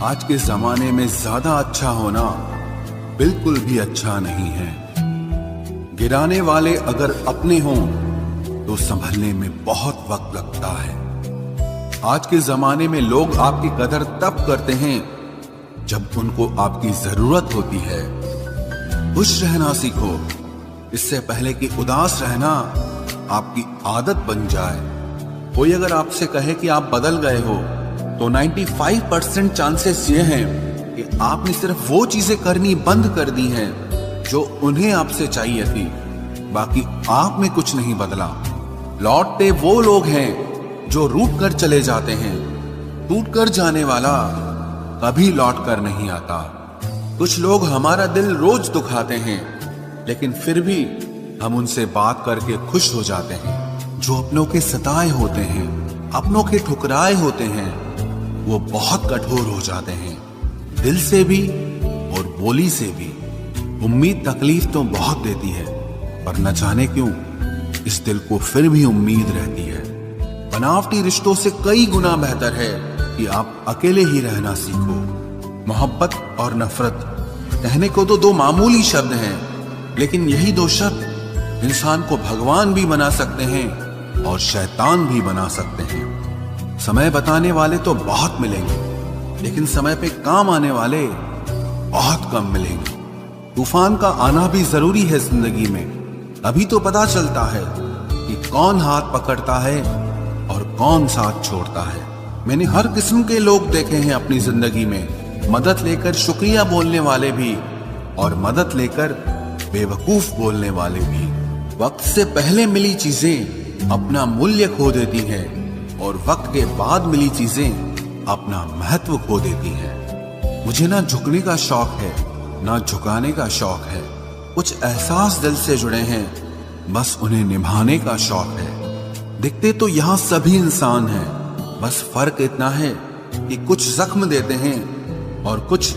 आज के जमाने में ज्यादा अच्छा होना बिल्कुल भी अच्छा नहीं है। गिराने वाले अगर अपने हों तो संभलने में बहुत वक्त लगता है। आज के जमाने में लोग आपकी कदर तब करते हैं जब उनको आपकी जरूरत होती है। खुश रहना सीखो, इससे पहले कि उदास रहना आपकी आदत बन जाए। कोई अगर आपसे कहे कि आप बदल गए हो तो 95% चांसेस ये हैं कि आपने सिर्फ वो चीजें करनी बंद कर दी हैं जो उन्हें आपसे चाहिए थी। बाकी आप में कुछ नहीं बदला। लौटते वो लोग हैं जो रूठ कर चले जाते हैं। टूट कर जाने वाला कभी लौट कर नहीं आता। कुछ लोग हमारा दिल रोज दुखाते हैं, लेकिन फिर भी हम उनसे बात करके खुश हो जाते हैं। जो अपनों के सताए होते हैं, अपनों के ठुकराए होते हैं, वो बहुत कठोर हो जाते हैं, दिल से भी और बोली से भी। उम्मीद तकलीफ तो बहुत देती है, पर न जाने क्यों इस दिल को फिर भी उम्मीद रहती है। बनावटी रिश्तों से कई गुना बेहतर है कि आप अकेले ही रहना सीखो। मोहब्बत और नफरत कहने को तो दो मामूली शब्द हैं, लेकिन यही दो शब्द इंसान को भगवान भी बना सकते हैं और शैतान भी बना सकते हैं। समय बताने वाले तो बहुत मिलेंगे, लेकिन समय पे काम आने वाले बहुत कम मिलेंगे। तूफान का आना भी जरूरी है जिंदगी में, अभी तो पता चलता है कि कौन हाथ पकड़ता है और कौन साथ छोड़ता है। मैंने हर किस्म के लोग देखे हैं अपनी जिंदगी में, मदद लेकर शुक्रिया बोलने वाले भी और मदद लेकर बेवकूफ बोलने वाले भी। वक्त से पहले मिली चीजें अपना मूल्य खो देती हैं और वक्त के बाद मिली चीजें अपना महत्व खो देती हैं। मुझे ना झुकने का शौक है, ना झुकाने का शौक है। कुछ एहसास दिल से जुड़े हैं, बस उन्हें निभाने का शौक है। दिखते तो यहाँ सभी इंसान हैं, बस फर्क इतना है कि कुछ जख्म देते हैं और कुछ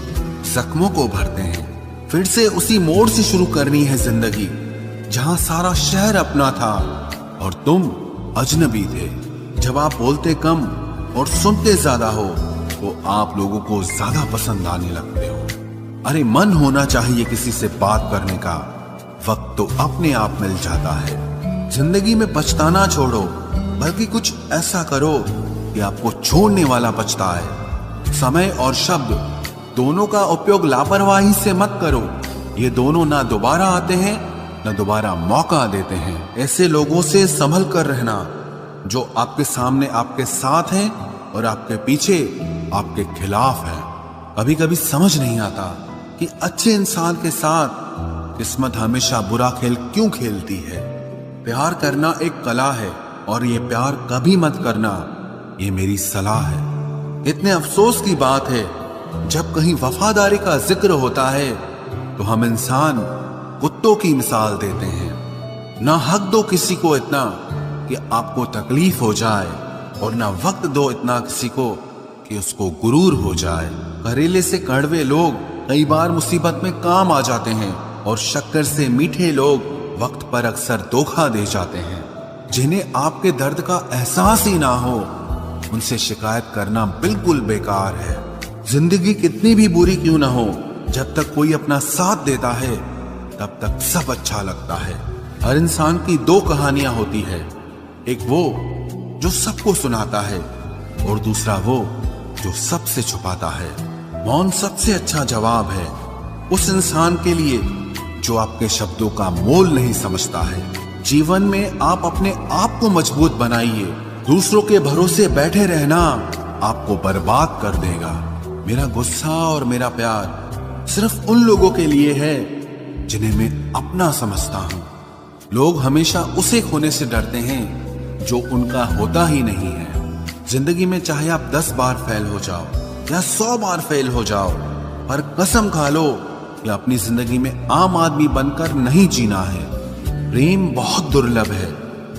जख्मों को भरते हैं। फिर से उसी मोड़ से शुरू करनी है जिंदगी, जहां सारा शहर अपना था और तुम अजनबी थे। जब आप बोलते कम और सुनते ज्यादा हो तो आप लोगों को ज्यादा पसंद आने लगते हो। अरे मन होना चाहिए किसी से बात करने का, वक्त तो अपने आप मिल जाता है। जिंदगी में पछताना छोड़ो, बल्कि कुछ ऐसा करो कि आपको छोड़ने वाला पछताए। समय और शब्द दोनों का उपयोग लापरवाही से मत करो। ये दोनों ना दोबारा आते हैं ना दोबारा मौका देते हैं। ऐसे लोगों से संभल कर रहना जो आपके सामने आपके साथ हैं और आपके पीछे आपके खिलाफ हैं। कभी कभी समझ नहीं आता कि अच्छे इंसान के साथ किस्मत हमेशा बुरा खेल क्यों खेलती है। प्यार करना एक कला है और ये प्यार कभी मत करना, ये मेरी सलाह है। इतने अफसोस की बात है, जब कहीं वफादारी का जिक्र होता है तो हम इंसान कुत्तों की मिसाल देते हैं। ना हक दो किसी को इतना कि आपको तकलीफ हो जाए, और ना वक्त दो इतना किसी को कि उसको गुरूर हो जाए। करेले से कड़वे लोग कई बार मुसीबत में काम आ जाते हैं, और शक्कर से मीठे लोग वक्त पर अक्सर धोखा दे जाते हैं। जिन्हें आपके दर्द का एहसास ही ना हो, उनसे शिकायत करना बिल्कुल बेकार है। जिंदगी कितनी भी बुरी क्यों ना हो, जब तक कोई अपना साथ देता है तब तक सब अच्छा लगता है। हर इंसान की दो कहानियां होती है, एक वो जो सबको सुनाता है और दूसरा वो जो सबसे छुपाता है। मौन सबसे अच्छा जवाब है उस इंसान के लिए जो आपके शब्दों का मोल नहीं समझता है। जीवन में आप अपने आप को मजबूत बनाइए। दूसरों के भरोसे बैठे रहना आपको बर्बाद कर देगा। मेरा गुस्सा और मेरा प्यार सिर्फ उन लोगों के लिए है जिन्हें मैं अपना समझता हूं। लोग हमेशा उसे खोने से डरते हैं जो उनका होता ही नहीं है। जिंदगी में चाहे आप 10 बार फेल हो जाओ या 100 बार फेल हो जाओ, पर कसम खा लो कि अपनी जिंदगी में आम आदमी बनकर नहीं जीना है। प्रेम बहुत दुर्लभ है,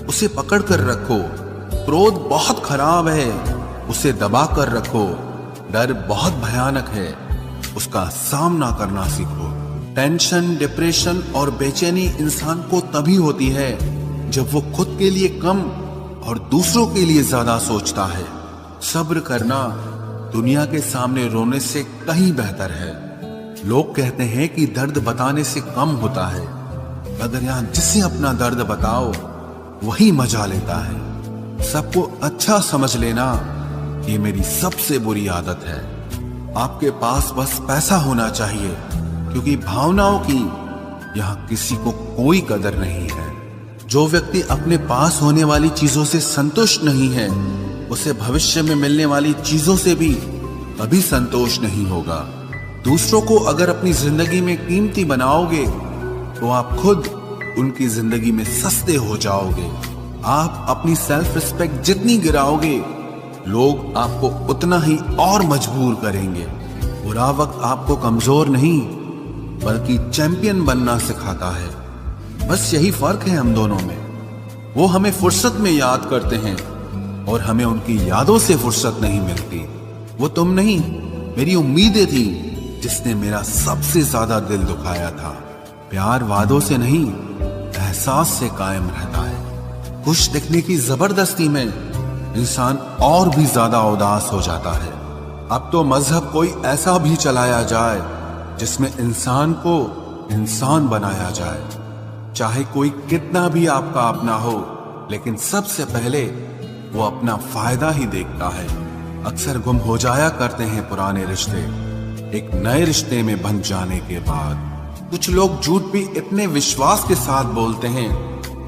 उसे पकड़ कर रखो। क्रोध बहुत खराब है, उसे दबा कर रखो। डर बहुत भयानक है, उसका सामना करना सीखो। टेंशन, डिप्रेशन और बेचैनी इंसान को तभी होती है जब वो खुद के लिए कम और दूसरों के लिए ज्यादा सोचता है। सब्र करना दुनिया के सामने रोने से कहीं बेहतर है। लोग कहते हैं कि दर्द बताने से कम होता है, अगर यहां जिसे अपना दर्द बताओ वही मजा लेता है। सबको अच्छा समझ लेना ये मेरी सबसे बुरी आदत है। आपके पास बस पैसा होना चाहिए, क्योंकि भावनाओं की यहां किसी को कोई कदर नहीं है। जो व्यक्ति अपने पास होने वाली चीजों से संतुष्ट नहीं है, उसे भविष्य में मिलने वाली चीजों से भी कभी संतोष नहीं होगा। दूसरों को अगर अपनी जिंदगी में कीमती बनाओगे तो आप खुद उनकी जिंदगी में सस्ते हो जाओगे। आप अपनी सेल्फ रिस्पेक्ट जितनी गिराओगे, लोग आपको उतना ही और मजबूर करेंगे। बुरा वक्त आपको कमजोर नहीं बल्कि चैंपियन बनना सिखाता है। बस यही फर्क है हम दोनों में। वो हमें फुर्सत में याद करते हैं और हमें उनकी यादों से फुर्सत नहीं मिलती। वो तुम नहीं, मेरी उम्मीदें थी जिसने मेरा सबसे ज्यादा दिल दुखाया था। प्यार वादों से नहीं, एहसास से कायम रहता है। खुश दिखने की जबरदस्ती में इंसान और भी ज्यादा उदास हो जाता है। अब तो मजहब कोई ऐसा भी चलाया जाए जिसमें इंसान को इंसान बनाया जाए। चाहे कोई कितना भी आपका अपना हो, लेकिन सबसे पहले वो अपना फायदा ही देखता है। अक्सर गुम हो जाया करते हैं पुराने रिश्ते एक नए रिश्ते में बंध जाने के बाद। कुछ लोग झूठ भी इतने विश्वास के साथ बोलते हैं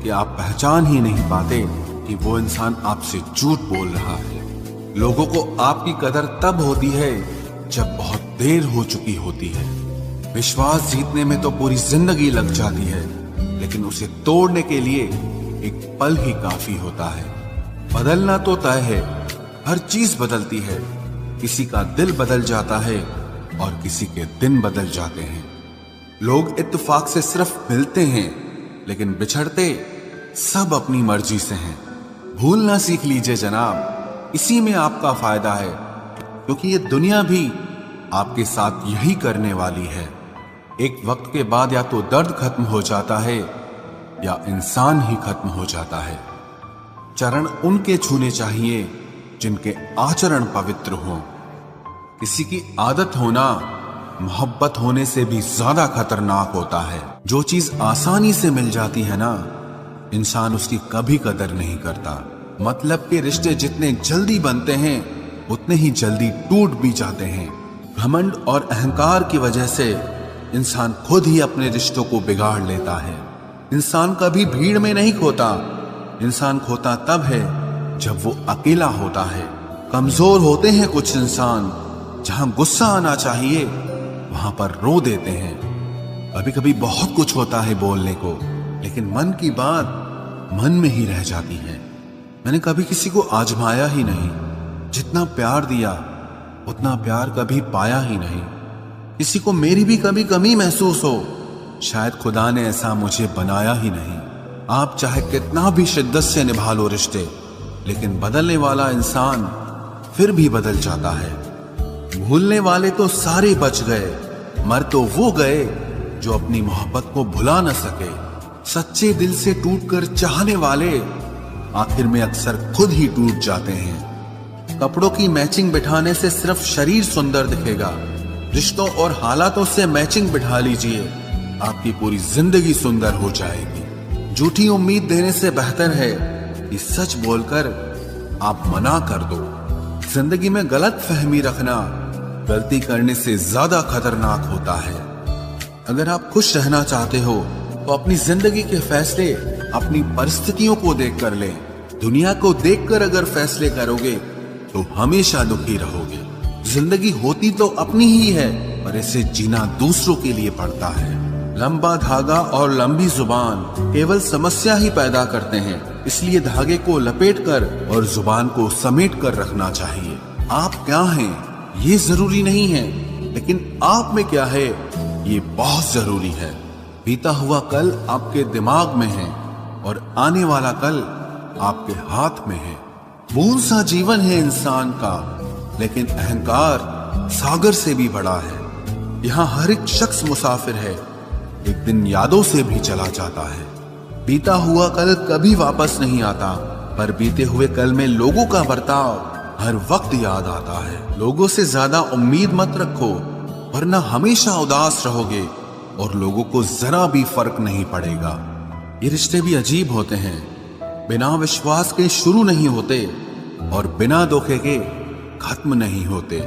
कि आप पहचान ही नहीं पाते कि वो इंसान आपसे झूठ बोल रहा है। लोगों को आपकी कदर तब होती है जब बहुत देर हो चुकी होती है। विश्वास जीतने में तो पूरी जिंदगी लग जाती है, लेकिन उसे तोड़ने के लिए एक पल ही काफी होता है। बदलना तो तय है, हर चीज बदलती है। किसी का दिल बदल जाता है और किसी के दिन बदल जाते हैं। लोग इत्तेफाक से सिर्फ मिलते हैं, लेकिन बिछड़ते सब अपनी मर्जी से हैं। भूलना सीख लीजिए जनाब, इसी में आपका फायदा है, क्योंकि ये दुनिया भी आपके साथ यही करने वाली है। एक वक्त के बाद या तो दर्द खत्म हो जाता है या इंसान ही खत्म हो जाता है। चरण उनके छूने चाहिए जिनके आचरण पवित्र हों। किसी की आदत होना मोहब्बत होने से भी ज्यादा खतरनाक होता है। जो चीज आसानी से मिल जाती है ना, इंसान उसकी कभी कदर नहीं करता। मतलब के रिश्ते जितने जल्दी बनते हैं उतने ही जल्दी टूट भी जाते हैं। घमंड और अहंकार की वजह से इंसान खुद ही अपने रिश्तों को बिगाड़ लेता है। इंसान कभी भीड़ में नहीं खोता, इंसान खोता तब है जब वो अकेला होता है। कमजोर होते हैं कुछ इंसान, जहां गुस्सा आना चाहिए वहां पर रो देते हैं। कभी कभी बहुत कुछ होता है बोलने को, लेकिन मन की बात मन में ही रह जाती है। मैंने कभी किसी को आजमाया ही नहीं। जितना प्यार दिया उतना प्यार कभी पाया ही नहीं। किसी को मेरी भी कभी कमी महसूस हो, शायद खुदा ने ऐसा मुझे बनाया ही नहीं। आप चाहे कितना भी शिद्दत से निभा लो रिश्ते, लेकिन बदलने वाला इंसान फिर भी बदल जाता है। भूलने वाले तो सारे बच गए, मर तो वो गए जो अपनी मोहब्बत को भुला न सके। सच्चे दिल से टूटकर चाहने वाले आखिर में अक्सर खुद ही टूट जाते हैं। कपड़ों की मैचिंग बिठाने से सिर्फ शरीर सुंदर दिखेगा। रिश्तों और हालातों से मैचिंग बिठा लीजिए, आपकी पूरी जिंदगी सुंदर हो जाएगी। झूठी उम्मीद देने से बेहतर है कि सच बोलकर आप मना कर दो। जिंदगी में गलत फहमी रखना गलती करने से ज्यादा खतरनाक होता है। अगर आप खुश रहना चाहते हो तो अपनी जिंदगी के फैसले अपनी परिस्थितियों को देखकर लें। दुनिया को देखकर अगर फैसले करोगे तो हमेशा दुखी रहोगे। जिंदगी होती तो अपनी ही है, पर इसे जीना दूसरों के लिए पड़ता है। लंबा धागा और लंबी जुबान केवल समस्या ही पैदा करते हैं, इसलिए धागे को लपेटकर और जुबान को समेट कर रखना चाहिए। आप क्या हैं ये जरूरी नहीं है, लेकिन आप में क्या है ये बहुत जरूरी है। बीता हुआ कल आपके दिमाग में है और आने वाला कल आपके हाथ में है। बूंद सा जीवन है इंसान का, लेकिन अहंकार सागर से भी बड़ा है। यहाँ हर एक शख्स मुसाफिर है, एक दिन यादों से भी चला जाता है। बीता हुआ कल कभी वापस नहीं आता, पर बीते हुए कल में लोगों का बर्ताव हर वक्त याद आता है। लोगों से ज्यादा उम्मीद मत रखो, वरना हमेशा उदास रहोगे और लोगों को जरा भी फर्क नहीं पड़ेगा। ये रिश्ते भी अजीब होते हैं, बिना विश्वास के शुरू नहीं होते और बिना धोखे के खत्म नहीं होते।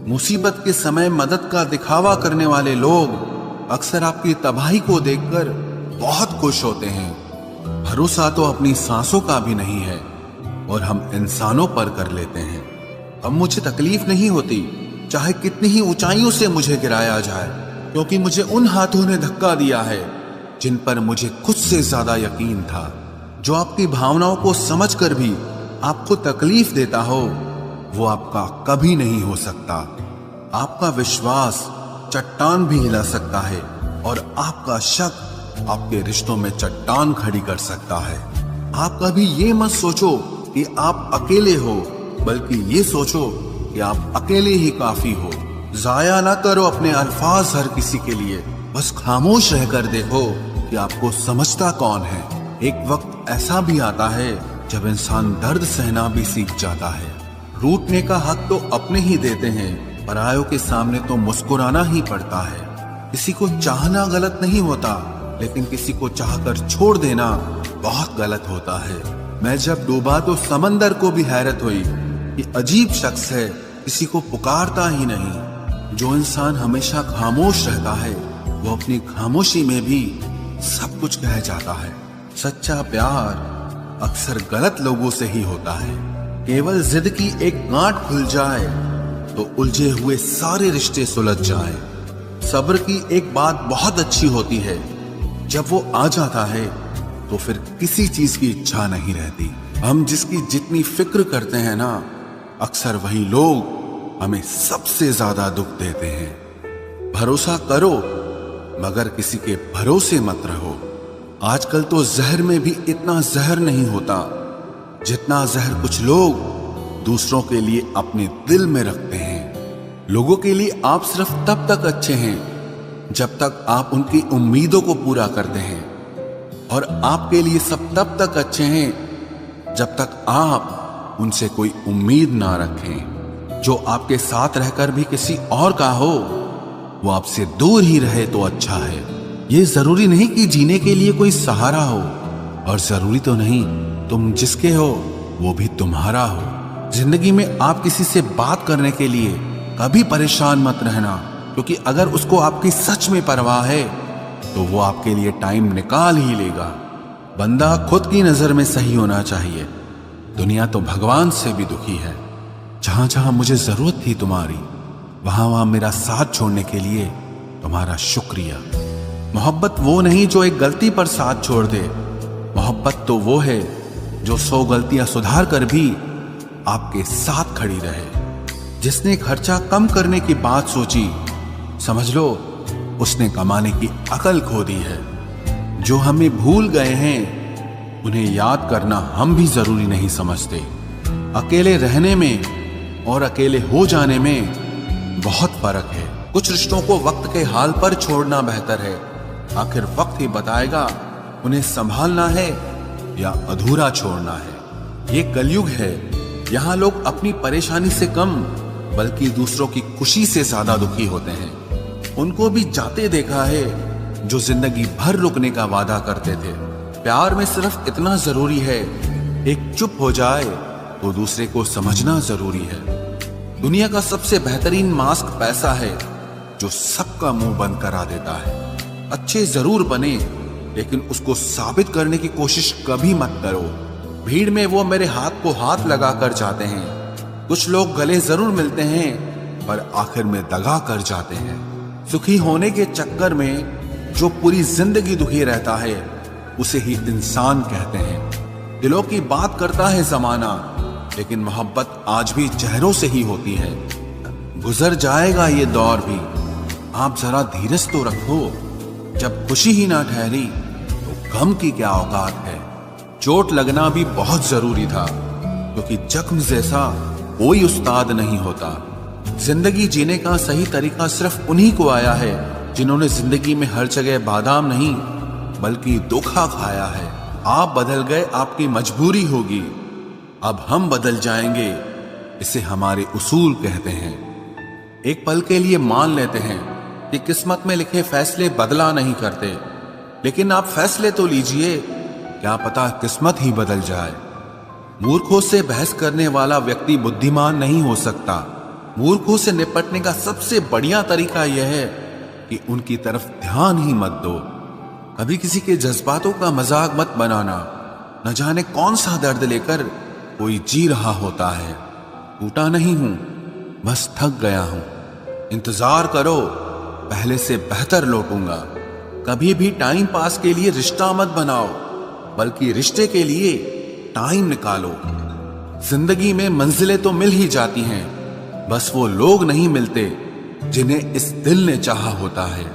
मुसीबत के समय मदद का दिखावा करने वाले लोग अक्सर आपकी तबाही को देखकर बहुत खुश होते हैं। भरोसा तो अपनी सांसों का भी नहीं है और हम इंसानों पर कर लेते हैं। अब मुझे तकलीफ नहीं होती चाहे कितनी ही ऊंचाइयों से मुझे गिराया जाए, क्योंकि मुझे उन हाथों ने धक्का दिया है जिन पर मुझे खुद से ज्यादा यकीन था। जो आपकी भावनाओं को समझकर भी आपको तकलीफ देता हो, वो आपका कभी नहीं हो सकता। आपका विश्वास चट्टान भी हिला सकता है और आपका शक आपके रिश्तों में चट्टान खड़ी कर सकता है। आप कभी ये मत सोचो कि आप अकेले हो, बल्कि ये सोचो कि आप अकेले ही काफी हो। जाया ना करो अपने अल्फाज हर किसी के लिए, बस खामोश रहकर देखो कि आपको समझता कौन है। एक वक्त ऐसा भी आता है जब इंसान दर्द सहना भी सीख जाता है। रूठने का हक तो अपने ही देते हैं, परायों के सामने तो मुस्कुराना ही पड़ता है। किसी को चाहना गलत नहीं होता, लेकिन किसी को चाहकर छोड़ देना बहुत गलत होता है। मैं जब डूबा तो समंदर को भी हैरत हुई कि अजीब शख्स है, किसी को पुकारता ही नहीं। जो इंसान हमेशा खामोश रहता है, वो अपनी खामोशी में भी सब कुछ कह जाता है। सच्चा प्यार अक्सर गलत लोगों से ही होता है। केवल जिद की एक गांठ खुल जाए तो उलझे हुए सारे रिश्ते सुलझ जाएं। सब्र की एक बात बहुत अच्छी होती है, जब वो आ जाता है तो फिर किसी चीज की इच्छा नहीं रहती। हम जिसकी जितनी फिक्र करते हैं ना, अक्सर वही लोग हमें सबसे ज्यादा दुख देते हैं। भरोसा करो, मगर किसी के भरोसे मत रहो। आजकल तो जहर में भी इतना जहर नहीं होता जितना जहर कुछ लोग दूसरों के लिए अपने दिल में रखते हैं। लोगों के लिए आप सिर्फ तब तक अच्छे हैं जब तक आप उनकी उम्मीदों को पूरा करते हैं, और आपके लिए सब तब तक अच्छे हैं जब तक आप उनसे कोई उम्मीद ना रखें। जो आपके साथ रहकर भी किसी और का हो, वो आपसे दूर ही रहे तो अच्छा है। ये जरूरी नहीं कि जीने के लिए कोई सहारा हो, और जरूरी तो नहीं तुम जिसके हो वो भी तुम्हारा हो। जिंदगी में आप किसी से बात करने के लिए कभी परेशान मत रहना, क्योंकि अगर उसको आपकी सच में परवाह है तो वो आपके लिए टाइम निकाल ही लेगा। बंदा खुद की नजर में सही होना चाहिए। दुनिया तो भगवान से भी दुखी है। जहां जहां मुझे जरूरत थी तुम्हारी, वहां वहां मेरा साथ छोड़ने के लिए तुम्हारा शुक्रिया। मोहब्बत वो नहीं जो एक गलती पर साथ छोड़ दे। मोहब्बत तो वो है जो 100 गलतियां सुधार कर भी आपके साथ खड़ी रहे। जिसने खर्चा कम करने की बात सोची, समझ लो उसने कमाने की अकल खो दी है। जो हमें भूल गए हैं, उन्हें याद करना हम भी जरूरी नहीं समझते। अकेले रहने में और अकेले हो जाने में बहुत फर्क है। कुछ रिश्तों को वक्त के हाल पर छोड़ना बेहतर है। आखिर वक्त ही बताएगा उन्हें संभालना है या अधूरा छोड़ना है। ये कलयुग है, यहाँ लोग अपनी परेशानी से कम बल्कि दूसरों की खुशी से ज्यादा दुखी होते हैं। उनको भी जाते देखा है जो जिंदगी भर रुकने का वादा करते थे। प्यार में सिर्फ इतना जरूरी है, एक चुप हो जाए तो दूसरे को समझना जरूरी है। दुनिया का सबसे बेहतरीन मास्क पैसा है, जो सबका मुंह बंद करा देता है। अच्छे जरूर बने, लेकिन उसको साबित करने की कोशिश कभी मत करो। भीड़ में वो मेरे हाथ को हाथ लगा कर जाते हैं। कुछ लोग गले जरूर मिलते हैं, पर आखिर में दगा कर जाते हैं। सुखी होने के चक्कर में जो पूरी जिंदगी दुखी रहता है, उसे ही इंसान कहते हैं। दिलों की बात करता है जमाना, लेकिन मोहब्बत आज भी चेहरों से ही होती है। गुजर जाएगा ये दौर भी, आप जरा धीरज तो रखो। जब खुशी ही ना ठहरी तो गम की क्या औकात है। चोट लगना भी बहुत जरूरी था, क्योंकि जख्म जैसा कोई उस्ताद नहीं होता। जिंदगी जीने का सही तरीका सिर्फ उन्हीं को आया है जिन्होंने जिंदगी में हर जगह बादाम नहीं बल्कि धोखा खाया है। आप बदल गए, आपकी मजबूरी होगी। अब हम बदल जाएंगे, इसे हमारे उसूल कहते हैं। एक पल के लिए मान लेते हैं कि किस्मत में लिखे फैसले बदला नहीं करते, लेकिन आप फैसले तो लीजिए, क्या पता किस्मत ही बदल जाए। मूर्खों से बहस करने वाला व्यक्ति बुद्धिमान नहीं हो सकता। मूर्खों से निपटने का सबसे बढ़िया तरीका यह है कि उनकी तरफ ध्यान ही मत दो। कभी किसी के जज्बातों का मजाक मत बनाना। न जाने कौन सा दर्द लेकर कोई जी रहा होता है। टूटा नहीं हूं, बस थक गया हूं। इंतजार करो, पहले से बेहतर लौटूंगा। कभी भी टाइम पास के लिए रिश्ता मत बनाओ, बल्कि रिश्ते के लिए टाइम निकालो। जिंदगी में मंजिलें तो मिल ही जाती हैं, बस वो लोग नहीं मिलते जिन्हें इस दिल ने चाहा होता है।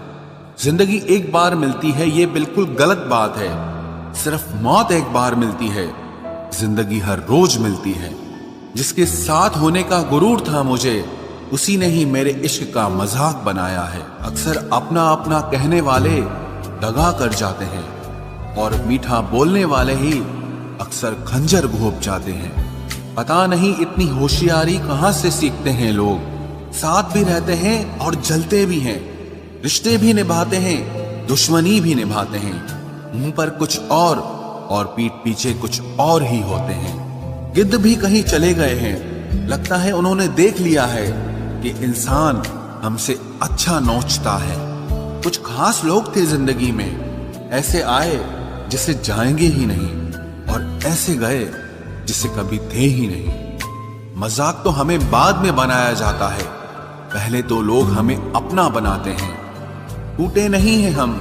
जिंदगी एक बार मिलती है, ये बिल्कुल गलत बात है। सिर्फ मौत एक बार मिलती है, जिंदगी हर रोज मिलती है। जिसके साथ होने का गुरूर था मुझे, उसी ने ही मेरे इश्क का मजाक बनाया है। अक्सर अपना अपना कहने वाले दगा कर जाते हैं, और मीठा बोलने वाले ही अक्सर खंजर घोंप जाते हैं। पता नहीं इतनी होशियारी कहां से सीखते हैं लोग। साथ भी रहते हैं और जलते भी हैं, रिश्ते भी निभाते हैं, दुश्मनी भी निभाते हैं। मुंह पर कुछ और पीठ पीछे कुछ और ही होते हैं। गिद्ध भी कहीं चले गए हैं, लगता है उन्होंने देख लिया है कि इंसान हमसे अच्छा नोचता है। कुछ खास लोग थे जिंदगी में, ऐसे आए जिसे जाएंगे ही नहीं, और ऐसे गए जिसे कभी थे ही नहीं। मजाक तो हमें बाद में बनाया जाता है, पहले तो लोग हमें अपना बनाते हैं। टूटे नहीं हैं हम,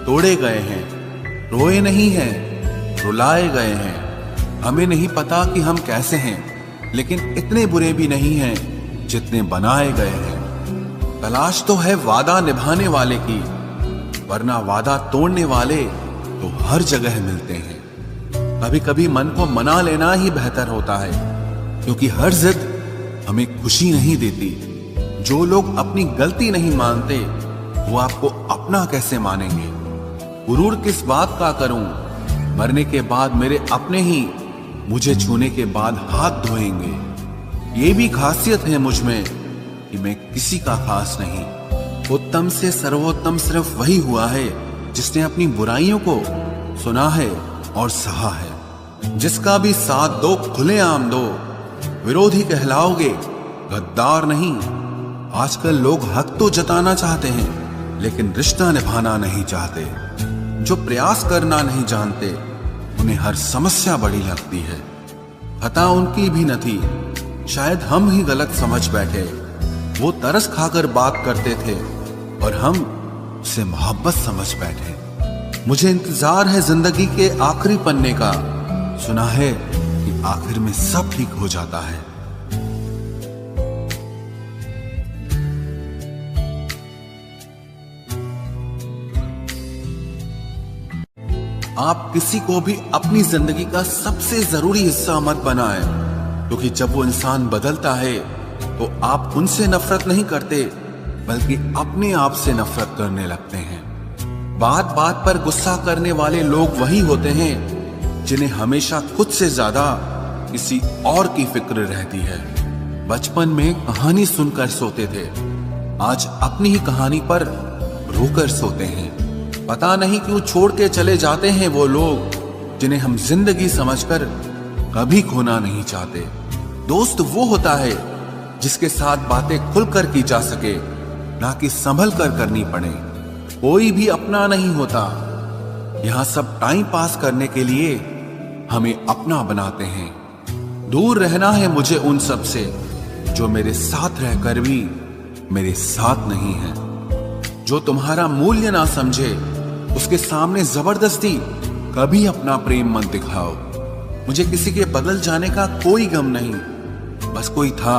तोड़े गए हैं। रोए नहीं हैं, रुलाए गए हैं। हमें नहीं पता कि हम कैसे हैं, लेकिन इतने बुरे भी नहीं हैं जितने बनाए गए हैं। तलाश तो है वादा निभाने वाले की, वरना वादा तोड़ने वाले तो हर जगह मिलते हैं। कभी कभी मन को मना लेना ही बेहतर होता है, क्योंकि हर जिद हमें खुशी नहीं देती। जो लोग अपनी गलती नहीं मानते, वो आपको अपना कैसे मानेंगे। गुरूर किस बात का करूं, मरने के बाद मेरे अपने ही मुझे छूने के बाद हाथ धोएंगे। ये भी खासियत है मुझ में कि मैं किसी का खास नहीं। उत्तम से सर्वोत्तम सिर्फ वही हुआ है जिसने अपनी बुराइयों को सुना है और सहा है। जिसका भी साथ दो, खुलेआम दो। विरोधी कहलाओगे, गद्दार नहीं। आजकल लोग हक तो जताना चाहते हैं, लेकिन रिश्ता निभाना नहीं चाहते। जो प्रयास करना नहीं जानते, उन्हें हर समस्या बड़ी लगती है। खता उनकी भी न थी, शायद हम ही गलत समझ बैठे। वो तरस खाकर बात करते थे और हम उसे मोहब्बत समझ बैठे। मुझे इंतजार है जिंदगी के आखिरी पन्ने का। सुना है कि आखिर में सब ठीक हो जाता है। आप किसी को भी अपनी जिंदगी का सबसे जरूरी हिस्सा मत बनाएं, क्योंकि जब वो इंसान बदलता है तो आप उनसे नफरत नहीं करते, बल्कि अपने आप से नफरत करने लगते हैं। बात बात पर गुस्सा करने वाले लोग वही होते हैं जिन्हें हमेशा खुद से ज्यादा किसी और की फिक्र रहती है। बचपन में कहानी सुनकर सोते थे, आज अपनी ही कहानी पर रोकर सोते हैं। पता नहीं क्यों छोड़ के चले जाते हैं वो लोग जिन्हें हम जिंदगी समझकर कभी खोना नहीं चाहते। दोस्त वो होता है जिसके साथ बातें खुलकर की जा सके, ना कि संभल कर करनी पड़े। कोई भी अपना नहीं होता, यहां सब टाइम पास करने के लिए हमें अपना बनाते हैं। दूर रहना है मुझे उन सब से जो मेरे साथ रहकर भी मेरे साथ नहीं है। जो तुम्हारा मूल्य ना समझे, उसके सामने जबरदस्ती कभी अपना प्रेम मत दिखाओ। मुझे किसी के बदल जाने का कोई गम नहीं, बस कोई था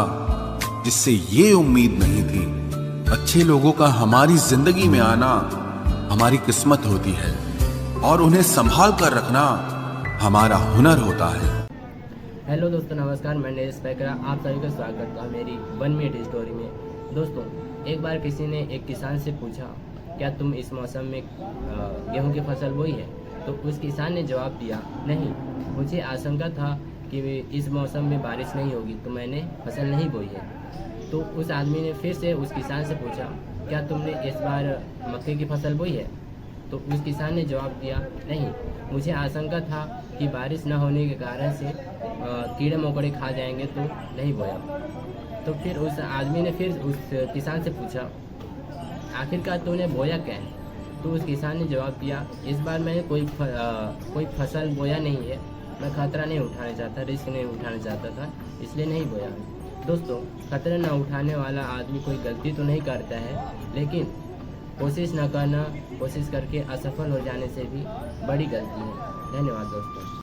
जिससे ये उम्मीद नहीं थी। अच्छे लोगों का हमारी जिंदगी में आना हमारी किस्मत होती है, और उन्हें संभाल कर रखना हमारा हुनर होता है। हेलो दोस्तों, नमस्कार। मैं नरेश पैकरा आप सभी का स्वागत करता हूँ मेरी 1 मिनट स्टोरी में। दोस्तों, एक बार किसी ने एक किसान से पूछा, क्या तुम इस मौसम में गेहूं की फसल बोई है? तो उस किसान ने जवाब दिया, नहीं, मुझे आशंका था कि इस मौसम में बारिश नहीं होगी तो मैंने फसल नहीं बोई है। तो उस आदमी ने फिर से उस किसान से पूछा, क्या तुमने इस बार मक्के की फसल बोई है? तो उस किसान ने जवाब दिया, नहीं, मुझे आशंका था कि बारिश न होने के कारण से कीड़े मकोड़े खा जाएंगे तो नहीं बोया। तो फिर उस आदमी ने फिर उस किसान से पूछा, आखिरकार तूने बोया क्या है? तो उस किसान ने जवाब दिया, इस बार मैंने कोई फसल बोया नहीं है, मैं खतरा नहीं उठाना चाहता, रिस्क नहीं उठाना चाहता था, इसलिए नहीं बोया। दोस्तों, खतरा न उठाने वाला आदमी कोई गलती तो नहीं करता है, लेकिन कोशिश न करना, कोशिश करके असफल हो जाने से भी बड़ी गलती है। धन्यवाद दोस्तों।